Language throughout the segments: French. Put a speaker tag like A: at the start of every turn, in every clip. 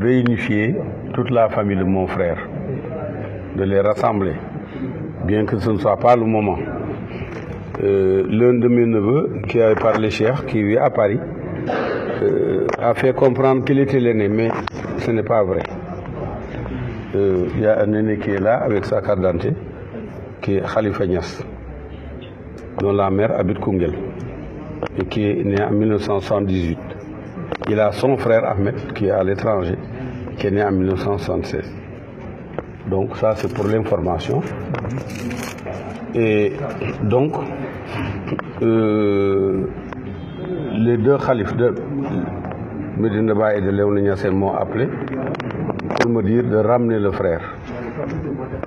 A: réunifier toute la famille de mon frère, de les rassembler, bien que ce ne soit pas le moment. L'un de mes neveux, qui avait parlé cher, qui vit à Paris, a fait comprendre qu'il était l'aîné, mais ce n'est pas vrai. Il y a un aîné qui est là avec sa carte d'identité, qui est Khalifa Niass, dont la mère habite Koungheul, et qui est né en 1978. Il a son frère Ahmed, qui est à l'étranger, qui est né en 1976. Donc ça, c'est pour l'information. Et donc, les deux khalifes de Médina Baye et de Léona Niassène m'ont appelé pour me dire de ramener le frère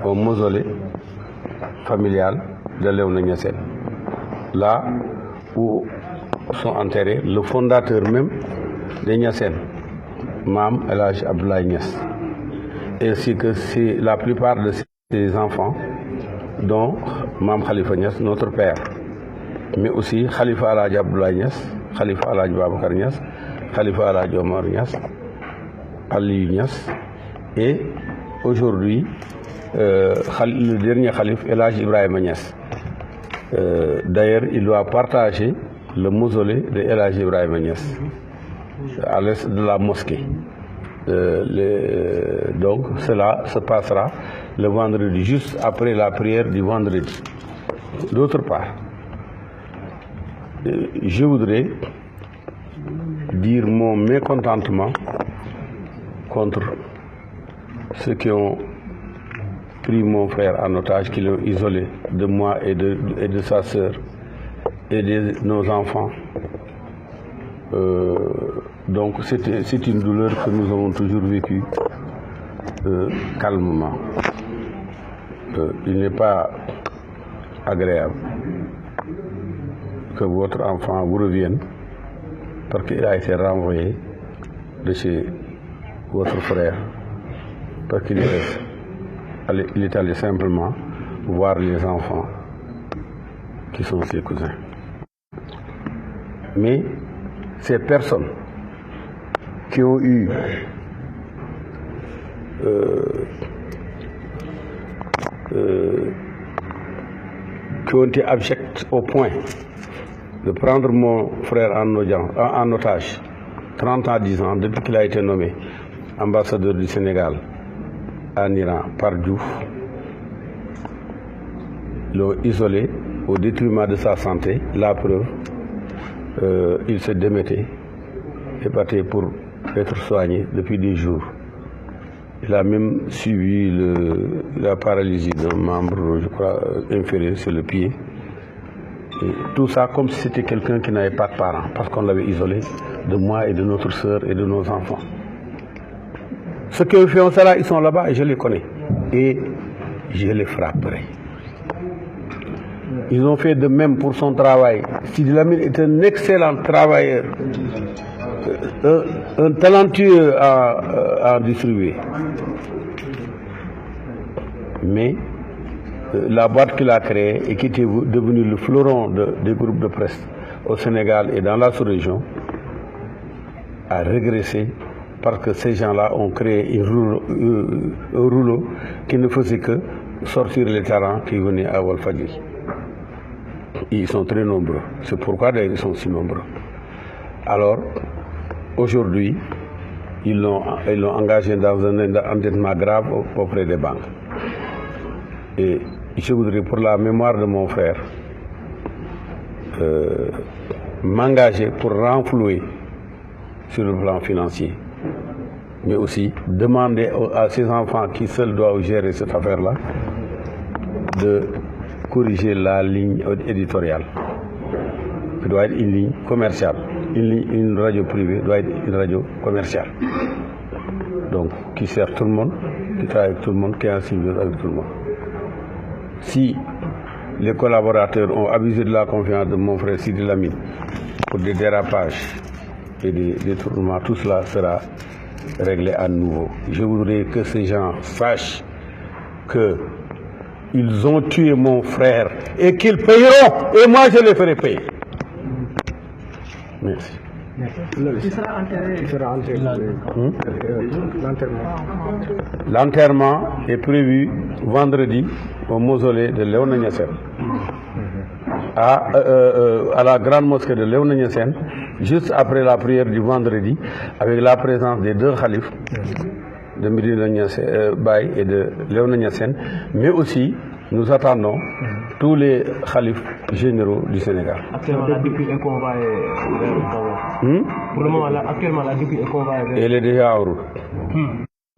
A: au mausolée familial de Léona Niassène, là où sont enterrés le fondateur même de Niassène, Mam El Hadj Abdoulaye Niass, ainsi que la plupart de ses enfants, dont Mam Khalifa Niass, notre père, mais aussi Khalifa El Hadj Abdoulaye Niass, Khalifa El Hadj Babacar Niass, Khalifa El Hadj Omar Niass, Aliou Niass, et aujourd'hui le dernier Khalif, El Hadj Ibrahima Niass. D'ailleurs, il doit partager le mausolée de El Hadj Ibrahima Niass à l'est de la mosquée. Donc cela se passera le vendredi, juste après la prière du vendredi. D'autre part, je voudrais dire mon mécontentement contre ceux qui ont pris mon frère en otage, qui l'ont isolé de moi et de sa sœur et de nos enfants. Donc c'est une douleur que nous avons toujours vécue calmement. Il n'est pas agréable que votre enfant vous revienne parce qu'il a été renvoyé de chez votre frère, parce qu'il est allé simplement voir les enfants qui sont ses cousins. Mais ces personnes qui ont eu qui ont été abjectes au point de prendre mon frère en otage 30 ans, 10 ans, depuis qu'il a été nommé ambassadeur du Sénégal en Iran par Diouf, l'ont isolé au détriment de sa santé. La preuve, il se démettait et partait pour être soigné depuis des jours. Il a même subi la paralysie d'un membre, je crois, inférieur sur le pied. Et tout ça comme si c'était quelqu'un qui n'avait pas de parents, parce qu'on l'avait isolé de moi et de notre sœur et de nos enfants. Ceux qui ont fait cela, ils sont là-bas et je les connais. Et je les frapperai. Ils ont fait de même pour son travail. Sidi Lamine est un excellent travailleur, un talentueux à distribuer. Mais la boîte qu'il a créée et qui était devenue le fleuron des groupes de presse au Sénégal et dans la sous-région a régressé parce que ces gens-là ont créé un rouleau qui ne faisait que sortir les talents qui venaient à Walfadjri. Ils sont très nombreux. C'est pourquoi ils sont si nombreux. Alors, aujourd'hui, ils l'ont engagé dans un endettement grave auprès des banques. Et je voudrais, pour la mémoire de mon frère, m'engager pour renflouer sur le plan financier, mais aussi demander à ces enfants qui seuls doivent gérer cette affaire-là de corriger la ligne éditoriale, qui doit être une ligne commerciale. Une radio privée doit être une radio commerciale. Donc, qui sert tout le monde, qui travaille avec tout le monde, qui est en symbiose avec tout le monde. Si les collaborateurs ont abusé de la confiance de mon frère Sidi Lamine pour des dérapages et des détournements, tout cela sera réglé à nouveau. Je voudrais que ces gens sachent qu'ils ont tué mon frère et qu'ils payeront, et moi je les ferai payer. Merci.
B: Il sera enterré.
A: L'enterrement est prévu vendredi au mausolée de Léona Niassène, à la grande mosquée de Léona Niassène, juste après la prière du vendredi, avec la présence des deux khalifes de Médina Baye et de Léona Niassène, mais aussi nous attendons tous les khalifes généraux du Sénégal.
B: Actuellement, la DPI est convoyée vers Kaolack. Pour le moment, actuellement, la DPI est convoyée vers...
A: Elle est déjà en route.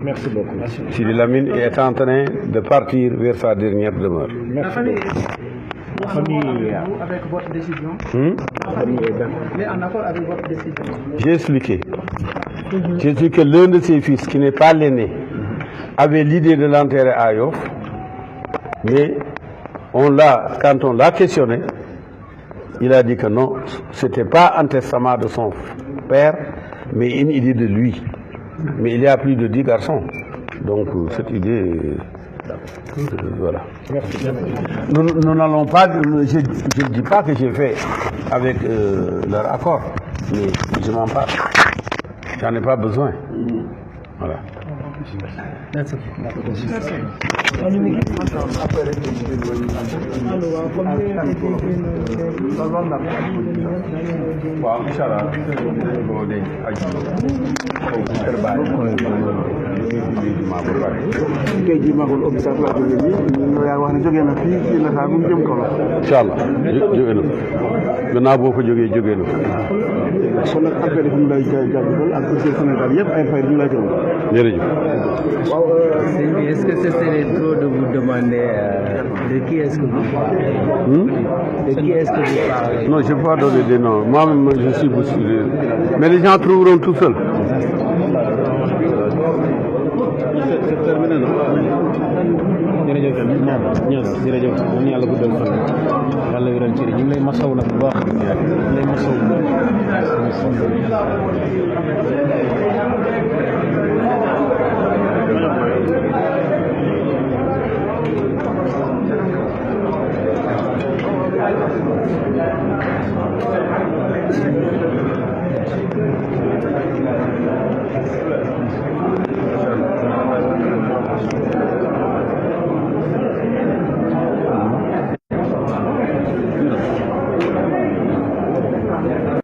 B: Merci beaucoup.
A: Sidi Lamine est en train de partir vers sa dernière demeure.
B: Merci La famille avec votre décision. La famille est en accord avec votre décision.
A: J'ai expliqué. J'ai dit que l'un de ses fils, qui n'est pas l'aîné, avait l'idée de l'enterrer à Yoff, mais quand on l'a questionné, il a dit que non, ce n'était pas un testament de son père, mais une idée de lui. Mais il y a plus de 10 garçons. Donc cette idée, voilà. Nous n'allons pas, je ne dis pas que j'ai fait avec leur accord, mais je m'en parle. J'en ai pas besoin. Voilà.
B: Merci.
A: Inshallah jóge na gannaaw boo fa jógee jóge na
C: kon nag appel yi ñu lay jaajëfal ak aussi Sénégal yëpp ay fay ñu lay jëm.
A: jërëjëf.
B: Est-ce que ce serait trop de vous demander de qui est-ce que vous parlez? De qui est-ce que vous parlez?
A: Non, je ne peux pas donner des noms. Moi-même, je suis bousculé. Mais les gens trouveront tout seuls.
C: C'est terminé na. jërëjëf jërëjëf ñaan yàlla guddal fan yàlla wéral ci ñu ngi lay masaw nag bu baax ñu ngi lay masaw bu baax